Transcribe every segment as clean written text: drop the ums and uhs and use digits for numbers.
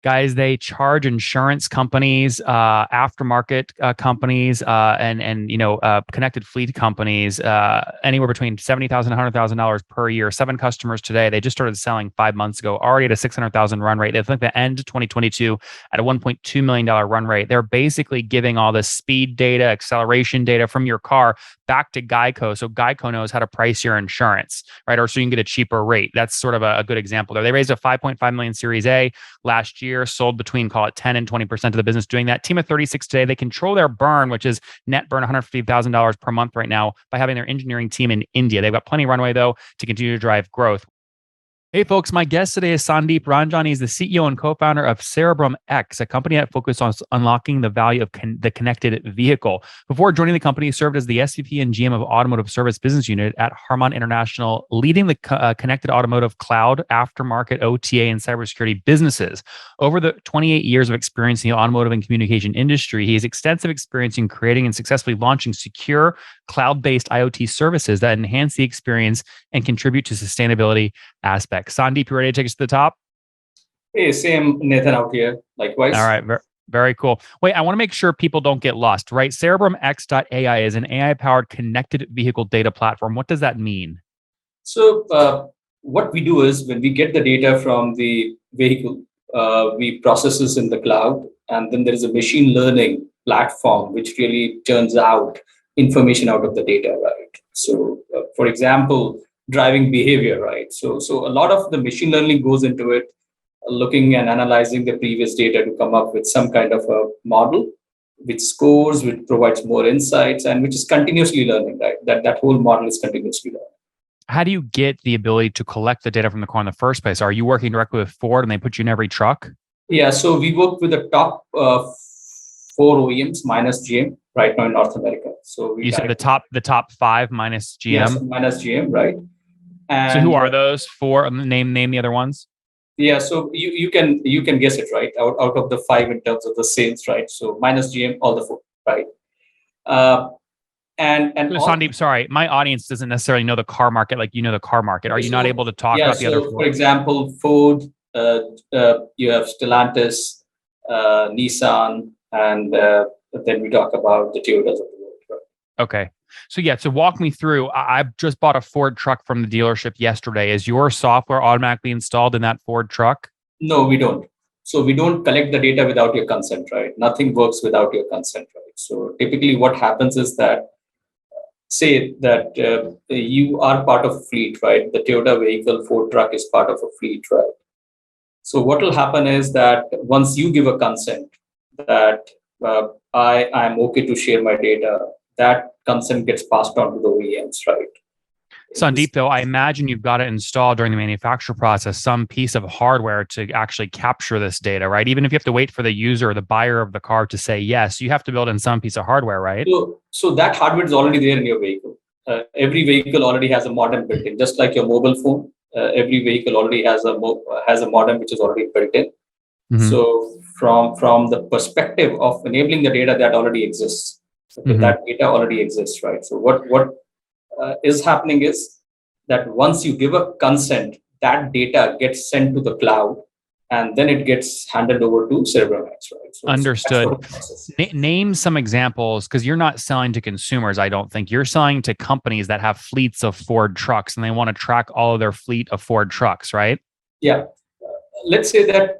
Guys, they charge insurance companies, aftermarket companies, and connected fleet companies anywhere between $70,000 and $100,000 per year. 7 customers today. They just started selling 5 months ago, already at a 600,000 run rate. They think the end of 2022 at a $1.2 million run rate. They're basically giving all this speed data, acceleration data from your car back to Geico, so Geico knows how to price your insurance, right? Or so you can get a cheaper rate. That's sort of a good example there. They raised a 5.5 million Series A last year, sold between, call it 10 and 20% of the business doing that. Team of 36 today. They control their burn, which is net burn $150,000 per month right now by having their engineering team in India. They've got plenty of runway though to continue to drive growth. Hey folks, my guest today is Sandip Ranjan. He's the CEO and co-founder of Cerebrum X, a company that focuses on unlocking the value of the connected vehicle. Before joining the company, he served as the SVP and GM of Automotive Service Business Unit at Harman International, leading the connected automotive cloud, aftermarket, OTA, and cybersecurity businesses. Over the 28 years of experience in the automotive and communication industry, he has extensive experience in creating and successfully launching secure, cloud-based IoT services that enhance the experience and contribute to sustainability aspects. Sandip, you ready to take us to the top? Hey, same Nathan out here. Likewise. All right. Very cool. Wait, I want to make sure people don't get lost, right? CerebrumX.ai is an AI-powered connected vehicle data platform. What does that mean? So what we do is when we get the data from the vehicle, we process this in the cloud, and then there is a machine learning platform which really turns out information out of the data, right? So, for example, driving behavior, right? So a lot of the machine learning goes into it, looking and analyzing the previous data to come up with some kind of a model which scores, which provides more insights, and which is continuously learning, right? That whole model is continuously learning. How do you get the ability to collect the data from the car in the first place? Are you working directly with Ford and they put you in every truck? Yeah, so we work with the top 4 OEMs minus GM right now in North America. So you said the top 5 minus GM? Yes, minus GM, right? And so who are those 4? Name the other ones. Yeah, so you can guess it, right? Out of the 5 in terms of the sales, right? So minus GM, all the 4, right? And so Sandip, sorry, my audience doesn't necessarily know the car market like you know the car market. Are you not able to talk about the other 4? For example, Ford, you have Stellantis, Nissan, and then we talk about the Toyotas of the world. Right? Okay. So walk me through. I just bought a Ford truck from the dealership yesterday. Is your software automatically installed in that Ford truck? No, we don't. So we don't collect the data without your consent, right? Nothing works without your consent, right? So typically what happens is that, say that you are part of a fleet, right? The Toyota vehicle, Ford truck is part of a fleet, right? So what will happen is that once you give a consent that I am okay to share my data, that consent gets passed on to the OEMs, right? Sandip, though, I imagine you've got to install during the manufacture process some piece of hardware to actually capture this data, right? Even if you have to wait for the user or the buyer of the car to say yes, you have to build in some piece of hardware, right? So that hardware is already there in your vehicle. Every vehicle already has a modem built in, just like your mobile phone. Every vehicle already has a modem which is already built in. Mm-hmm. So from the perspective of enabling the data, that already exists. Mm-hmm. That data already exists, right? So what is happening is that once you give a consent, that data gets sent to the cloud, and then it gets handed over to Cerebrum X, right? So understood. Name some examples, because you're not selling to consumers, I don't think. You're selling to companies that have fleets of Ford trucks, and they want to track all of their fleet of Ford trucks, right? Yeah. Let's say that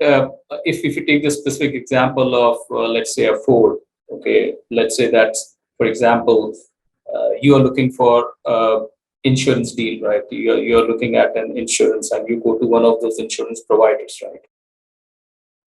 if you take the specific example of, let's say, a Ford, okay, let's say that, for example, you are looking for insurance deal, right? You're looking at an insurance and you go to one of those insurance providers, right?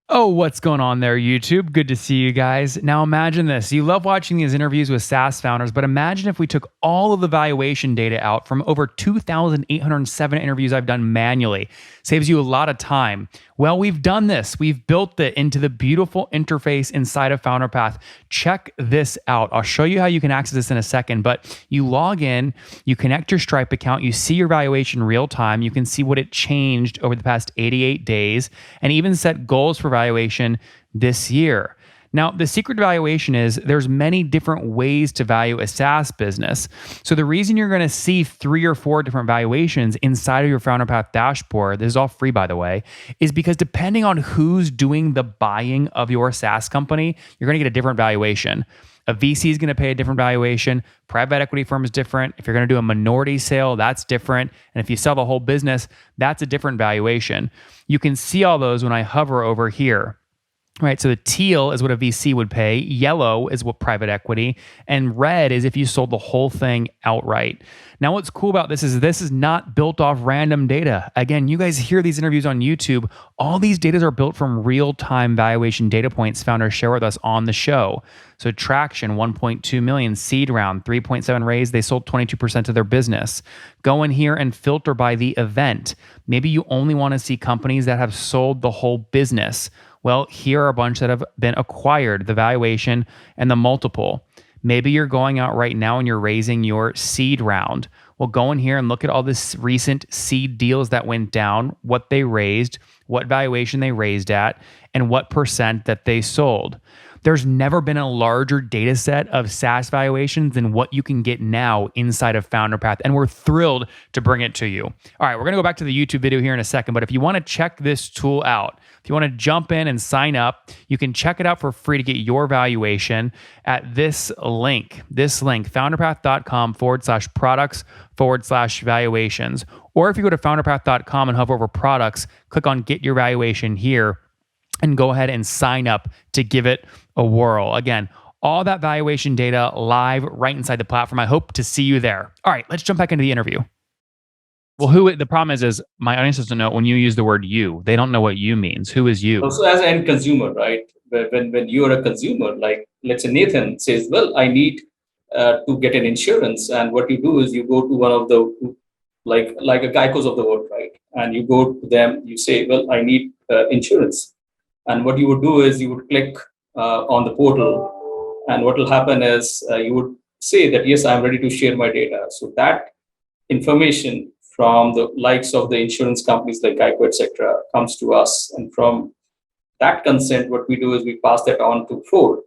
Oh, what's going on there, YouTube? Good to see you guys. Now imagine this. You love watching these interviews with SaaS founders, but imagine if we took all of the valuation data out from over 2,807 interviews I've done manually. Saves you a lot of time. Well, we've done this. We've built it into the beautiful interface inside of FounderPath. Check this out. I'll show you how you can access this in a second, but you log in, you connect your Stripe account, you see your valuation real time, you can see what it changed over the past 88 days, and even set goals for valuation this year. Now, the secret to valuation is there's many different ways to value a SaaS business. So the reason you're going to see 3 or 4 different valuations inside of your Founder Path dashboard, this is all free by the way, is because depending on who's doing the buying of your SaaS company, you're going to get a different valuation. A VC is going to pay a different valuation. Private equity firm is different. If you're going to do a minority sale, that's different. And if you sell the whole business, that's a different valuation. You can see all those when I hover over here. Right, so the teal is what a VC would pay, yellow is what private equity, and red is if you sold the whole thing outright. Now, what's cool about this is not built off random data. Again, you guys hear these interviews on YouTube. All these data are built from real-time valuation data points founders share with us on the show. So traction, 1.2 million, seed round, 3.7 raise, they sold 22% of their business. Go in here and filter by the event. Maybe you only want to see companies that have sold the whole business. Well, here are a bunch that have been acquired, the valuation and the multiple. Maybe you're going out right now and you're raising your seed round. Well, go in here and look at all this recent seed deals that went down, what they raised, what valuation they raised at, and what percent that they sold. There's never been a larger data set of SaaS valuations than what you can get now inside of Founder Path, and we're thrilled to bring it to you. All right, we're going to go back to the YouTube video here in a second, but if you want to check this tool out, if you want to jump in and sign up, you can check it out for free to get your valuation at this link, founderpath.com/products/valuations. Or if you go to founderpath.com and hover over products, click on get your valuation here and go ahead and sign up to give it a whirl. Again, all that valuation data live right inside the platform. I hope to see you there. All right, let's jump back into the interview. Well, the problem is my audience doesn't know when you use the word you, they don't know what you means. Who is you? Also, as an end consumer, right? When you are a consumer, like let's say Nathan says, well, I need to get an insurance. And what you do is you go to one of the, like a Geico's of the world, right? And you go to them, you say, well, I need insurance. And what you would do is you would click on the portal. And what will happen is you would say that, yes, I'm ready to share my data. So that information from the likes of the insurance companies like Geico, etc., comes to us. And from that consent, what we do is we pass that on to Ford.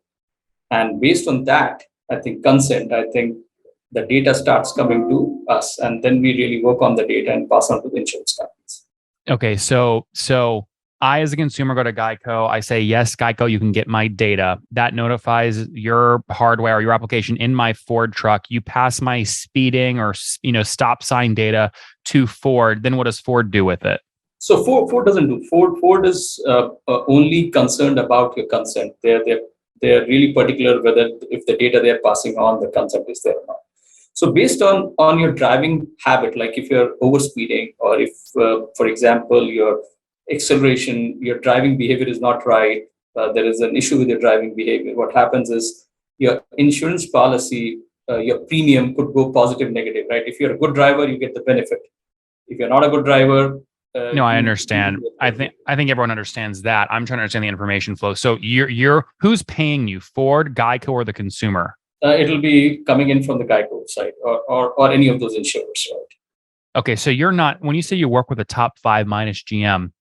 And based on that, I think the data starts coming to us. And then we really work on the data and pass on to the insurance companies. Okay, so I, as a consumer, go to Geico. I say, yes, Geico, you can get my data. That notifies your hardware, your application in my Ford truck. You pass my speeding or stop sign data to Ford. Then what does Ford do with it? So Ford doesn't do. Ford is only concerned about your consent. They're really particular whether if the data they're passing on, the consent is there or not. So based on your driving habit, like if you're overspeeding or if, for example, your acceleration, your driving behavior is not right, there is an issue with your driving behavior, what happens is your insurance policy, your premium could go positive, negative, right? If you're a good driver, you get the benefit. If you're not a good driver, no, I understand. I think everyone understands that. I'm trying to understand the information flow. So you're who's paying you, Ford, Geico, or the consumer? It'll be coming in from the Geico side or any of those insurers, right? Okay, so you're not, when you say you work with the top 5 minus GM,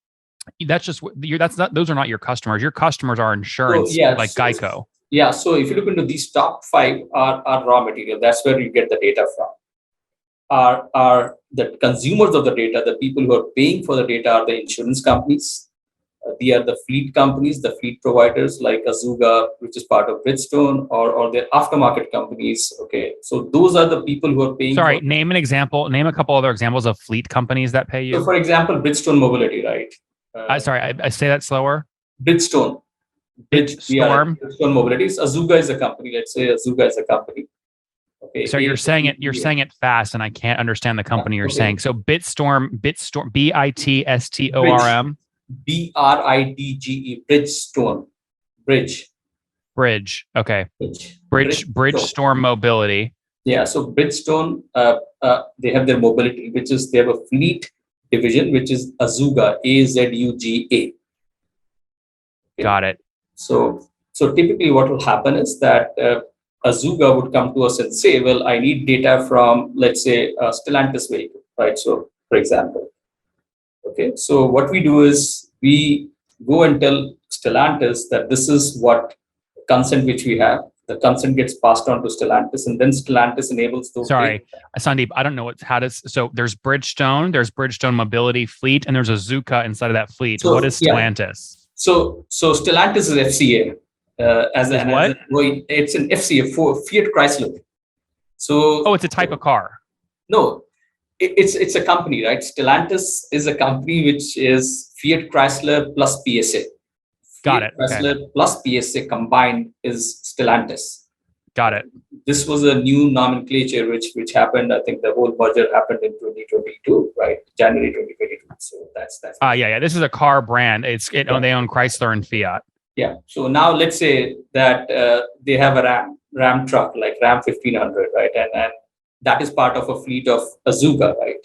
those are not your customers. Your customers are insurance, Geico. Yeah. So if you look into these top 5 are raw material. That's where you get the data from. Are the consumers of the data, the people who are paying for the data are the insurance companies. They are the fleet companies, the fleet providers like Azuga, which is part of Bridgestone, or the aftermarket companies. Okay, so those are the people who are paying. Sorry, name an example. Name a couple other exampals of fleet companies that pay you. So, for example, Bridgestone Mobility, right? Sorry, I say that slower. Bridgestone. Bridgestone Mobility. Azuga is a company. Let's say Azuga is a company. Okay. So you're saying it fast, and I can't understand the company you're saying. So Bitstorm, BITSTORM. BRIDGE, Bridgestone, Bridge. Okay. Bridgestone Mobility. Yeah. So Bridgestone, they have their mobility, which is they have a fleet division, which is Azuga, AZUGA. Okay. Got it. So typically, what will happen is that Azuga would come to us and say, "Well, I need data from, let's say, a Stellantis vehicle, right?" So, for example. Okay, so what we do is we go and tell Stellantis that this is what consent which we have. The consent gets passed on to Stellantis, and then Stellantis enables those. Sorry, Sandip, I don't know so there's Bridgestone Mobility Fleet, and there's Azuka inside of that fleet. So, what is Stellantis? Yeah. So Stellantis is FCA. It's an FCA for Fiat Chrysler. So it's a type of car. No, it's a company, right? Stellantis is a company which is Fiat Chrysler plus PSA. Got it. Chrysler plus PSA combined is Stellantis. Got it. This was a new nomenclature which happened. I think the whole merger happened in 2022, right? January 2022. So that's. Yeah. This is a car brand. They own Chrysler and Fiat. Yeah. So now let's say that they have a Ram truck like Ram 1500, right? And that is part of a fleet of Azuga, right?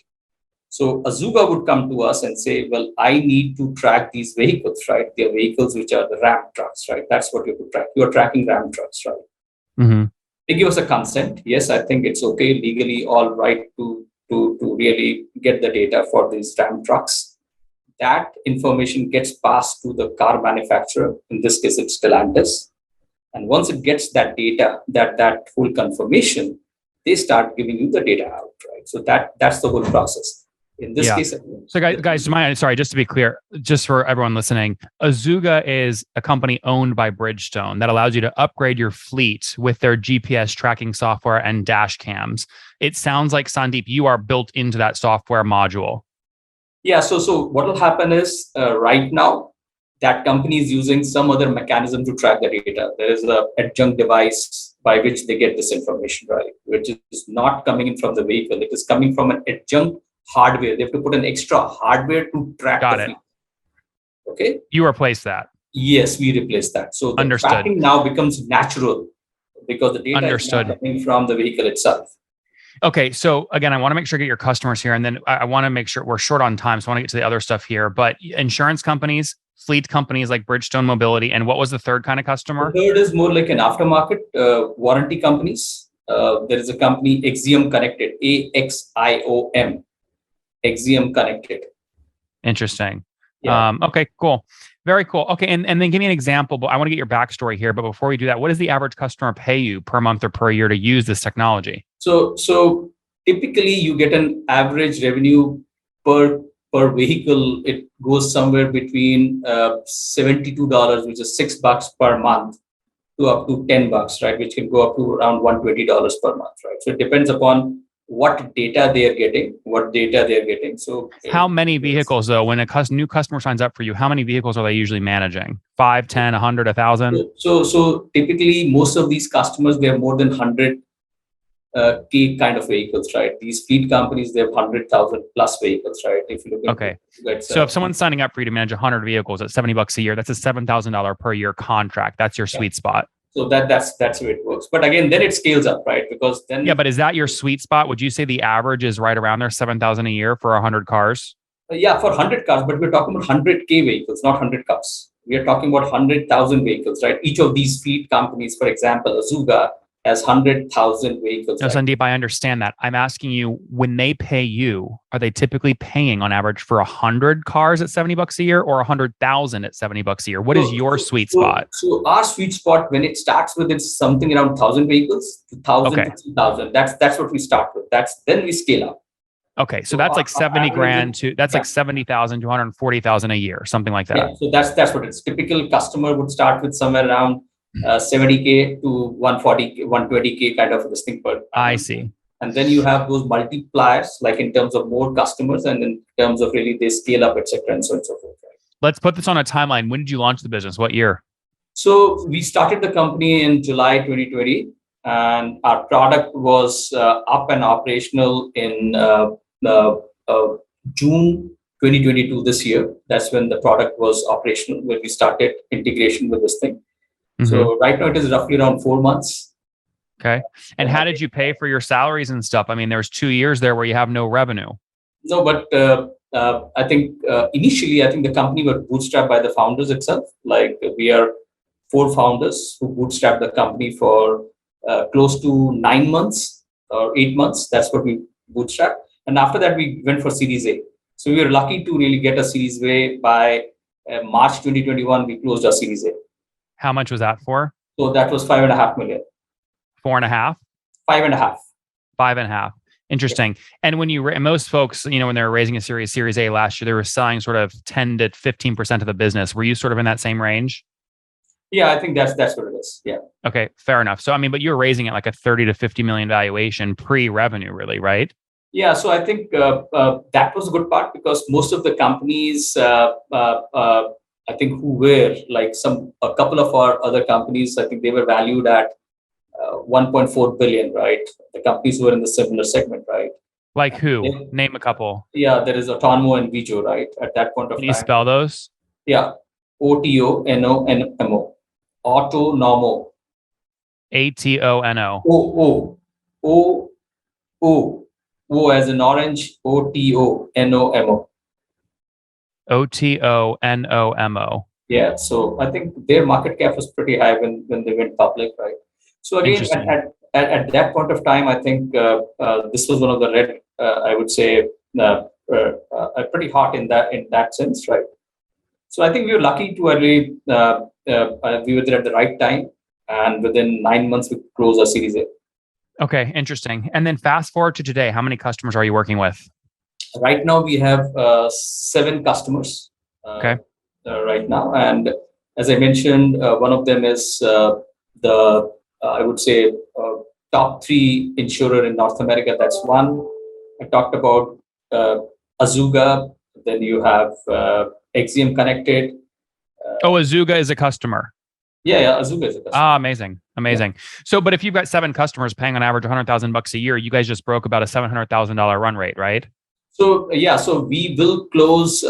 So Azuga would come to us and say, well, I need to track these vehicles, right? They're vehicles which are the Ram trucks, right? That's what you have to track. You're tracking Ram trucks, right? Mm-hmm. They give us a consent. Yes, I think it's okay, legally all right to really get the data for these Ram trucks. That information gets passed to the car manufacturer. In this case, it's Stellantis. And once it gets that data, that full confirmation, they start giving you the data out, right? So that's the whole process. In this case, so guys, sorry, just to be clear, just for everyone listening, Azuga is a company owned by Bridgestone that allows you to upgrade your fleet with their GPS tracking software and dash cams. It sounds like, Sandip, you are built into that software module. Yeah. So what will happen is right now that company is using some other mechanism to track the data. There is an adjunct device by which they get this information, right? Which is not coming in from the vehicle. It is coming from an adjunct hardware. They have to put an extra hardware to track the fleet. Okay. You replace that. Yes, we replace that. So the tracking now becomes natural because the data is coming from the vehicle itself. Okay. So again, I want to make sure I get your customers here. And then I want to make sure we're short on time. So I want to get to the other stuff here. But insurance companies, fleet companies like Bridgestone Mobility. And what was the third kind of customer? The third is more like an aftermarket warranty companies. There is a company, Axiom Connected, AXIOM. Axiom Connected. Interesting. Yeah. Okay, cool. Very cool. Okay, and then give me an example, but I want to get your backstory here. But before we do that, what does the average customer pay you per month or per year to use this technology? So typically you get an average revenue per vehicle. It goes somewhere between $72, which is $6 per month, to up to $10, right? Which can go up to around $120 per month, right? So it depends upon what data they are getting. So how many vehicles though, when a new customer signs up for you, how many vehicles are they usually managing? 5, 10, 100, 1,000? So typically most of these customers, they have more than 100 K kind of vehicles, right? These fleet companies, they have 100,000 plus vehicles, right? If you look at so if someone's signing up for you to manage 100 vehicles at $70 a year, that's a $7,000 per year contract. That's your sweet spot. So that's the way it works. But again, then it scales up, right? Because then but is that your sweet spot? Would you say the average is right around there, 7,000 a year for 100 cars? For 100 cars, but we're talking about 100K vehicles, not 100 cars. We are talking about 100,000 vehicles, right? Each of these fleet companies, for example, Azuga has 100,000 vehicles. No, right? Sandip, I understand that. I'm asking you, when they pay you, are they typically paying on average for 100 cars at $70 a year or 100,000 at $70 a year? What is your sweet spot? So our sweet spot, when it starts with, it's something around 1,000 vehicles, 1,000 to 2,000. That's what we start with. Then we scale up. Okay, so that's like 70 grand to like 70,000 to 140,000 a year, something like that. Yeah, so that's what it's. Typical customer would start with somewhere around 70K to 140K, 120K kind of this thing per. I see. And then you have those multipliers, like in terms of more customers, and in terms of really they scale up, etc., and so on and so forth. Right? Let's put this on a timeline. When did you launch the business? What year? So we started the company in July 2020, and our product was up and operational in June 2022 this year. That's when the product was operational, when we started integration with this thing. So right now it is roughly around 4 months. Okay. And how did you pay for your salaries and stuff? I mean, there's 2 years there where you have no revenue. No, but I think initially, I think the company was bootstrapped by the founders itself. Like we are 4 founders who bootstrapped the company for close to 9 months or 8 months. That's what we bootstrapped. And after that, we went for Series A. So we were lucky to really get a Series A by March 2021. We closed our Series A. How much was that for? So that was 5.5 million. 4.5? 5.5. 5.5. Interesting. And when most folks, when they were raising a Series A last year, they were selling sort of 10 to 15% of the business. Were you sort of in that same range? Yeah, I think that's what it is. Yeah. Okay, fair enough. So, but you're raising it like a 30 to 50 million valuation pre-revenue, really, right? Yeah. So I think that was a good part because most of the companies, I think, who were like a couple of our other companies, I think they were valued at 1.4 billion, right? The companies who were in the similar segment, right? Like who? Name a couple. Yeah, there is Autonomo and Vijo, right? At that point of time. Can you spell those? Yeah. OTONOMO. Autonomo. ATONO. O as in orange. OTONOMO. OTONOMO. Yeah. So I think their market cap was pretty high when they went public, right? So again, at that point of time, I think this was one of the red, I would say, pretty hot in that sense, right? So I think we were lucky to really we were there at the right time, and within 9 months we closed our Series A. Okay, interesting. And then fast forward to today, how many customers are you working with? Right now we have 7 customers. Right now, and as I mentioned, one of them is the I would say top 3 insurer in North America. That's one. I talked about Azuga. Then you have Axiom Connected. Azuga is a customer. Yeah, Azuga is a customer. Amazing. Yeah. So, but if you've got 7 customers paying on average $100,000 a year, you guys just broke about a $700,000 run rate, right? So so we will close.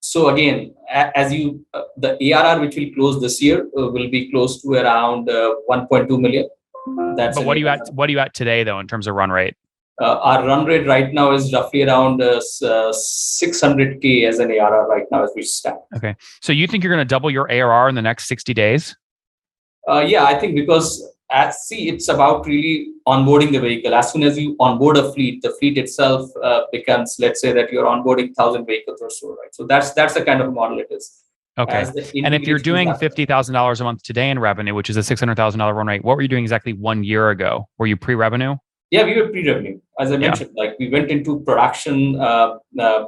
So again, as the ARR which will close this year will be close to around 1.2 million. But what are you at today though in terms of run rate? Our run rate right now is roughly around 600K as an ARR right now as we stand. Okay, so you think you're going to double your ARR in the next 60 days? Yeah, I think because it's about really onboarding the vehicle. As soon as you onboard a fleet, the fleet itself becomes, let's say that you're onboarding 1,000 vehicles or so, right? So that's the kind of model it is. Okay. And if you're doing $50,000 a month today in revenue, which is a $600,000 run rate, what were you doing exactly 1 year ago? Were you pre-revenue? Yeah, we were pre-revenue. As I mentioned, like we went into production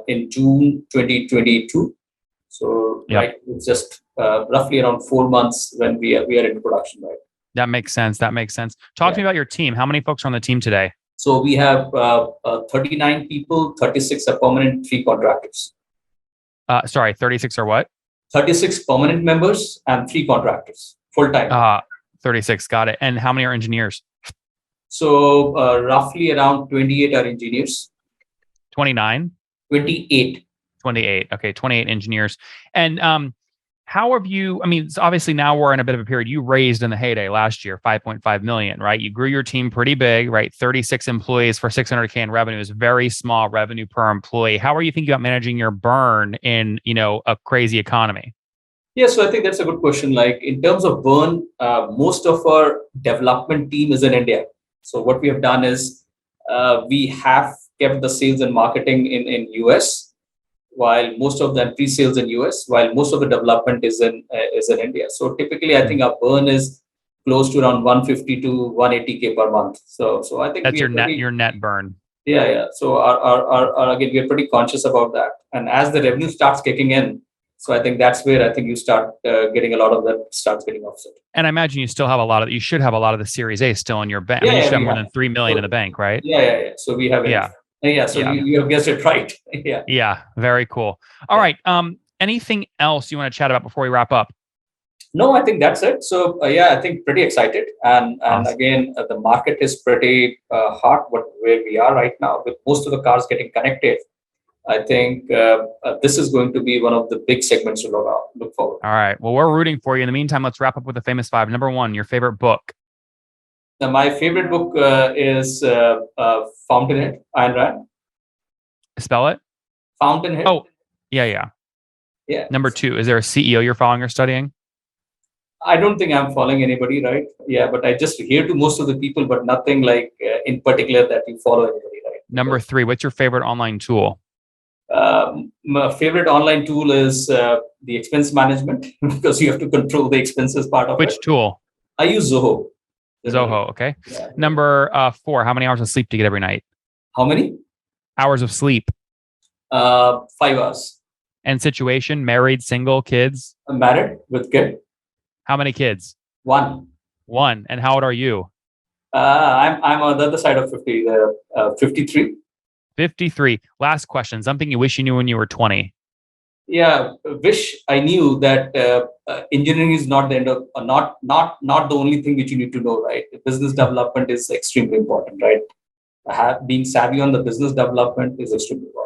in June 2022. So right, it's just roughly around 4 months when we are into production, right? That makes sense. Talk to me about your team. How many folks are on the team today? So we have 39 people, 36 are permanent, 3 contractors. 36 are what? 36 permanent members and 3 contractors, full-time. 36, got it. And how many are engineers? So roughly around 28 are engineers. 29? 28. 28. Okay, 28 engineers. And how have you, so obviously now we're in a bit of a period. You raised in the heyday last year, 5.5 million, right? You grew your team pretty big, right? 36 employees for 600K in revenue is very small revenue per employee. How are you thinking about managing your burn in, a crazy economy? Yeah, so I think that's a good question. Like in terms of burn, most of our development team is in India. So what we have done is we have kept the sales and marketing in US, while most of the pre-sales in US, while most of the development is in India. So typically, I think our burn is close to around 150 to 180K per month. So I think that's your net burn. Yeah. So our again, we are pretty conscious about that. And as the revenue starts kicking in, so I think that's where I think you start getting a lot of that starts getting offset. And I imagine you still have you should have a lot of the Series A still in your bank. Yeah, you should have more than 3 million in the bank, right? Yeah. So we have it. Yeah. So you have guessed it right. Yeah. Yeah. Very cool. All right. Anything else you want to chat about before we wrap up? No, I think that's it. So I think pretty excited. And awesome. Again, the market is pretty hot where we are right now with most of the cars getting connected. I think this is going to be one of the big segments to look forward. All right. Well, we're rooting for you. In the meantime, let's wrap up with the famous 5. Number 1, your favorite book. Now, my favorite book is Fountainhead, Ayn Rand. Spell it. Fountainhead. Oh, yeah. Number 2, is there a CEO you're following or studying? I don't think I'm following anybody, right? Yeah, but I just hear to most of the people, but nothing like in particular that you follow anybody, right? Number 3, what's your favorite online tool? My favorite online tool is the expense management because you have to control the expenses part of Which tool? I use Zoho. Zoho, okay. Yeah. Number 4, how many hours of sleep do you get every night? How many? Hours of sleep. 5 hours. And situation, married, single, kids? I'm married with kid. How many kids? One. One. And how old are you? I'm on the other side of 50, 53. 53. Last question. Something you wish you knew when you were 20. Yeah, wish I knew that engineering is not the end of, not the only thing which you need to know, right? Business development is extremely important, right? Being savvy on the business development is extremely important.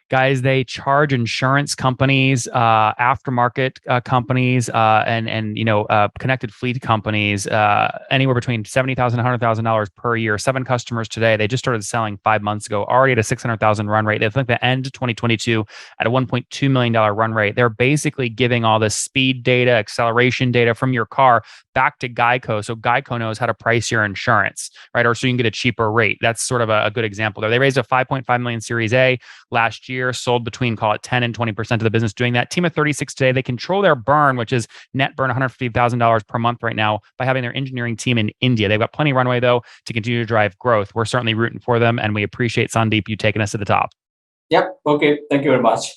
Guys, they charge insurance companies, aftermarket companies, and connected fleet companies anywhere between $70,000 and $100,000 per year. 7 customers today. They just started selling 5 months ago, already at a 600,000 run rate. They think the end of 2022 at a $1.2 million run rate. They're basically giving all this speed data, acceleration data from your car back to Geico, so Geico knows how to price your insurance, right? Or so you can get a cheaper rate. That's sort of a good example there. They raised a 5.5 million Series A last year, sold between, call it 10 and 20% of the business doing that. Team of 36 today. They control their burn, which is net burn $150,000 per month right now, by having their engineering team in India. They've got plenty of runway, though, to continue to drive growth. We're certainly rooting for them, and we appreciate, Sandip, you taking us to the top. Yep. Okay. Thank you very much.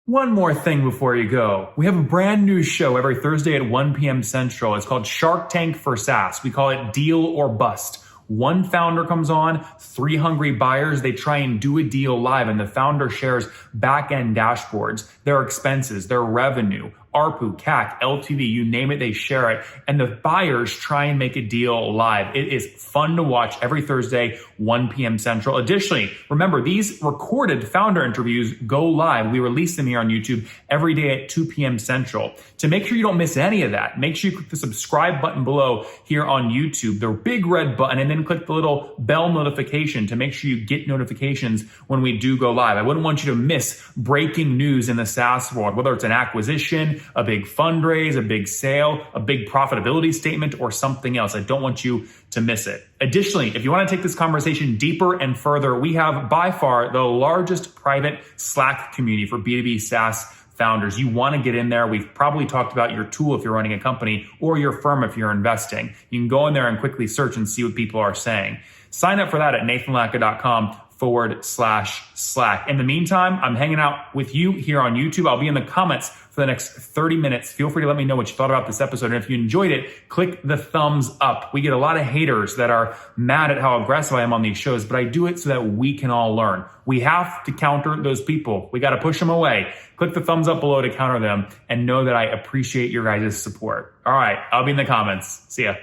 One more thing before you go. We have a brand new show every Thursday at 1 p.m. Central. It's called Shark Tank for SaaS. We call it Deal or Bust. One founder comes on, 3 hungry buyers, they try and do a deal live, and the founder shares back-end dashboards, their expenses, their revenue, ARPU, CAC, LTV, you name it, they share it. And the buyers try and make a deal live. It is fun to watch every Thursday, 1 p.m. Central. Additionally, remember, these recorded founder interviews go live. We release them here on YouTube every day at 2 p.m. Central. To make sure you don't miss any of that, make sure you click the subscribe button below here on YouTube, the big red button, and then click the little bell notification to make sure you get notifications when we do go live. I wouldn't want you to miss breaking news in the SaaS world, whether it's an acquisition, a big fundraise, a big sale, a big profitability statement, or something else. I don't want you to miss it. Additionally, if you want to take this conversation deeper and further, we have by far the largest private Slack community for B2B SaaS founders. You want to get in there. We've probably talked about your tool if you're running a company, or your firm if you're investing. You can go in there and quickly search and see what people are saying. Sign up for that at nathanlatka.com/Slack. In the meantime, I'm hanging out with you here on YouTube. I'll be in the comments for the next 30 minutes. Feel free to let me know what you thought about this episode. And if you enjoyed it, click the thumbs up. We get a lot of haters that are mad at how aggressive I am on these shows, but I do it so that we can all learn. We have to counter those people. We got to push them away. Click the thumbs up below to counter them, and know that I appreciate your guys' support. All right, I'll be in the comments. See ya.